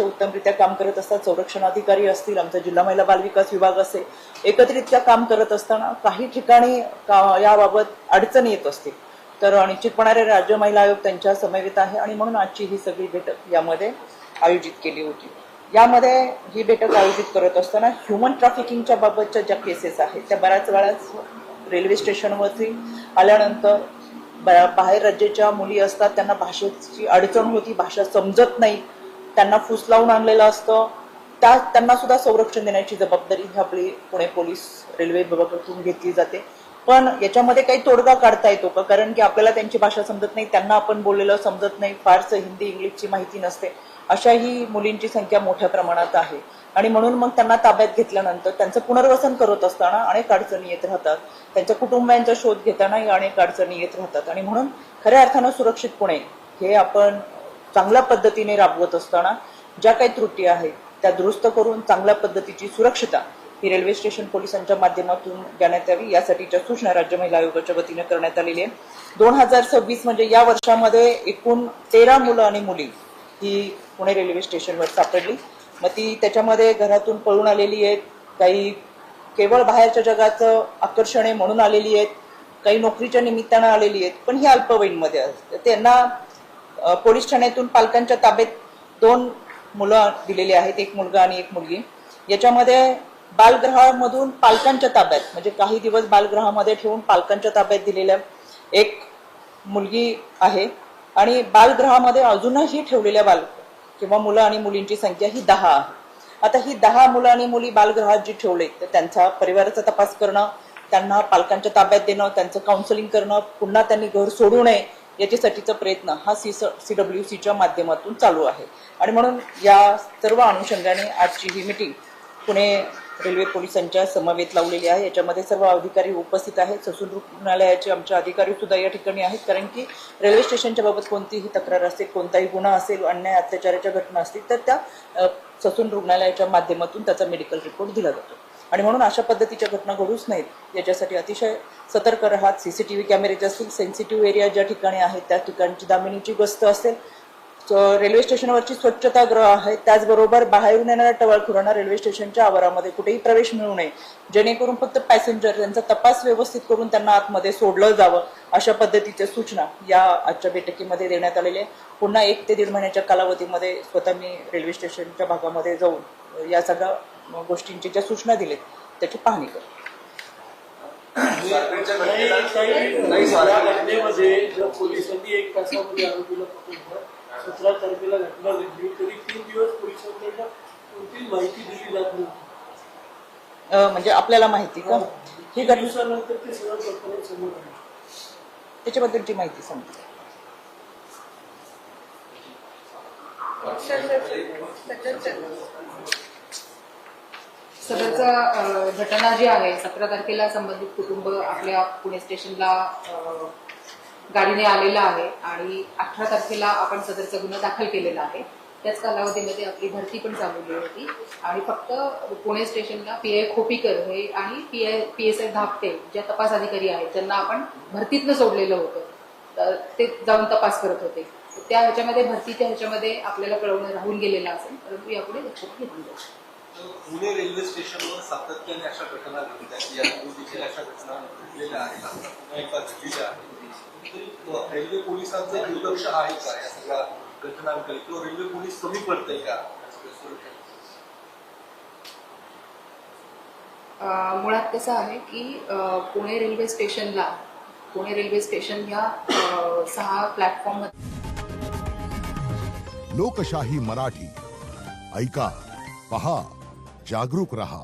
उत्तमरित्या काम करत असतात. संरक्षण अधिकारी असतील, आमचा जिल्हा महिला बाल विकास विभाग असेल, एकत्रितरित्या काम करत असताना काही ठिकाणी याबाबत अडचणी येत असतील तर निश्चितपणे राज्य महिला आयोग त्यांच्या समवेत आहे आणि म्हणून आजची ही सगळी बैठक यामध्ये आयोजित केली होती. यामध्ये ही बैठक आयोजित करत असताना ह्युमन ट्रॅफिकिंगच्या बाबतच्या ज्या केसेस आहेत त्या बऱ्याच वेळा रेल्वे स्टेशनवरती आल्यानंतर बाहेर राज्याच्या मुली असतात, त्यांना भाषेची अडचण होती, भाषा समजत नाही, त्यांना फूस लावून आणलेलं असतं, त्यांना सुद्धा संरक्षण देण्याची जबाबदारी ही आपली पुणे पोलीस रेल्वे विभागातून घेतली जाते. पण याच्यामध्ये काही तोडगा काढता येतो का? कारण की आपल्याला त्यांची भाषा समजत नाही, त्यांना आपण बोललेलं समजत नाही, फारसं हिंदी इंग्लिशची माहिती नसते, अशाही मुलींची संख्या मोठ्या प्रमाणात आहे आणि म्हणून मग त्यांना ताब्यात घेतल्यानंतर त्यांचं पुनर्वसन करत असताना अनेक अडचणी येत राहतात, त्यांच्या कुटुंबियांचा शोध घेतानाही अनेक अडचणी येत राहतात आणि म्हणून खऱ्या अर्थानं सुरक्षित पुणे हे आपण चांगल्या पद्धतीने राबवत असताना ज्या काही त्रुटी आहेत त्या दुरुस्त करून चांगल्या पद्धतीची सुरक्षितता ही रेल्वे स्टेशन पोलिसांच्या माध्यमातून देण्यात यावी यासाठीच्या सूचना राज्य महिला आयोगाच्या वतीने करण्यात आलेली आहे. 2026 म्हणजे या वर्षामध्ये एकूण 13 मुलं आणि मुली ही पुणे रेल्वे स्टेशनवर सापडली. मग ती त्याच्यामध्ये घरातून पळून आलेली आहेत, काही केवळ बाहेरच्या जगाचं आकर्षण आहे म्हणून आलेली आहेत, काही नोकरीच्या निमित्तानं आलेली आहेत, पण ही अल्पवयीनमध्ये असते. त्यांना पोलीस ठाण्यातून पालकांच्या ताब्यात 2 मुलं दिलेली आहेत, एक मुलगा आणि एक मुलगी. याच्यामध्ये बालगृहामधून पालकांच्या ताब्यात म्हणजे काही दिवस बालगृहामध्ये ठेवून पालकांच्या ताब्यात दिलेल्या एक मुलगी आहे आणि बालगृहामध्ये अजूनही ठेवलेल्या बाल किंवा मुलं आणि मुलींची संख्या ही 10 आहे. आता ही 10 मुलं आणि मुली बालगृहात जी ठेवले तर त्यांचा परिवाराचा तपास करणं, त्यांना पालकांच्या ताब्यात देणं, त्यांचं काउन्सिलिंग करणं, पुन्हा त्यांनी घर सोडू नये याच्यासाठीचा प्रयत्न हा CWCच्या माध्यमातून चालू आहे आणि म्हणून या सर्व अनुषंगाने आजची ही मीटिंग पुणे रेल्वे पोलिसांच्या समवेत लावलेली आहे. याच्यामध्ये सर्व अधिकारी उपस्थित आहेत. ससून रुग्णालयाचे आमचे अधिकारी सुद्धा या ठिकाणी आहेत, कारण की रेल्वे स्टेशनच्या बाबत कोणतीही तक्रार असेल, कोणताही गुन्हा असेल, अन्याय अत्याचाराच्या घटना असतील तर त्या ससून रुग्णालयाच्या माध्यमातून त्याचा मेडिकल रिपोर्ट दिला जातो आणि म्हणून अशा पद्धतीच्या घटना घडूच नाहीत याच्यासाठी अतिशय सतर्क राहत. CCTV कॅमेरेज असतील, सेन्सिटिव्ह एरिया ज्या ठिकाणी आहेत त्या ठिकाणची दामिनीची गस्त असेल, रेल्वे स्टेशनवरची स्वच्छतागृह आहे, त्याचबरोबर बाहेरून येणाऱ्या टवाळखोरांना रेल्वे स्टेशनच्या आवारामध्ये कुठेही प्रवेश मिळू नये, जेणेकरून फक्त पॅसेंजर त्यांचा तपास व्यवस्थित करून त्यांना आतमध्ये सोडलं जावं अशा पद्धतीच्या सूचना या आजच्या बैठकीमध्ये देण्यात आलेल्या. पुन्हा 1 ते 1.5 महिन्याच्या कालावधीमध्ये स्वतः मी रेल्वे स्टेशनच्या भागामध्ये जाऊन या सगळ्या गोष्टींची ज्या सूचना दिलेत त्याची पाहणी करतो. पोलिसांनी 1 तासामध्ये आरोपीला पकडलं, 17 तारखेला घटना घडली, तरी 3 दिवस पोलिसांना कोणतीच माहिती दिली जात नव्हती. म्हणजे आपल्याला माहिती का ही दिवसानंतर ते सगळं प्रकरण समोर आलं, त्याच्याबद्दलची माहिती सांगते. सदरचा घटना जी आहे 17 तारखेला संबंधित कुटुंब आपल्या पुणे स्टेशनला गाडीने आलेला आहे आणि 18 तारखेला आपण सदरचा गुन्हा दाखल केलेला आहे. त्याच कालावधीमध्ये आपली भरती पण चालवली होती आणि फक्त पुणे स्टेशनला PI खोपीकर हे आणि PSI धापटे ज्या तपास अधिकारी आहेत त्यांना आपण भरतीतनं सोडलेलं होतं, ते जाऊन तपास करत होते. त्या ह्याच्यामध्ये भरतीच्या ह्याच्यामध्ये आपल्याला कळवणं राहून गेलेलं असेल, परंतु यापुढे लक्षात घेतलं जाईल. पुणे रेल्वे स्टेशनवर सातत्याने अशा घटना घडल्या, या अशा घटना घडलेल्या आहेत, पुन्हा एकदा घडलेल्या आहेत. रेल्वे पोलिसांचं दुर्लक्ष आहे का या सगळ्या घटनांकडे, किंवा रेल्वे पोलीस कमी पडतंय का? मुळात कसं आहे की पुणे रेल्वे स्टेशन ह्या 6 प्लॅटफॉर्म. लोकशाही मराठी ऐका, पहा, जागरूक रहा.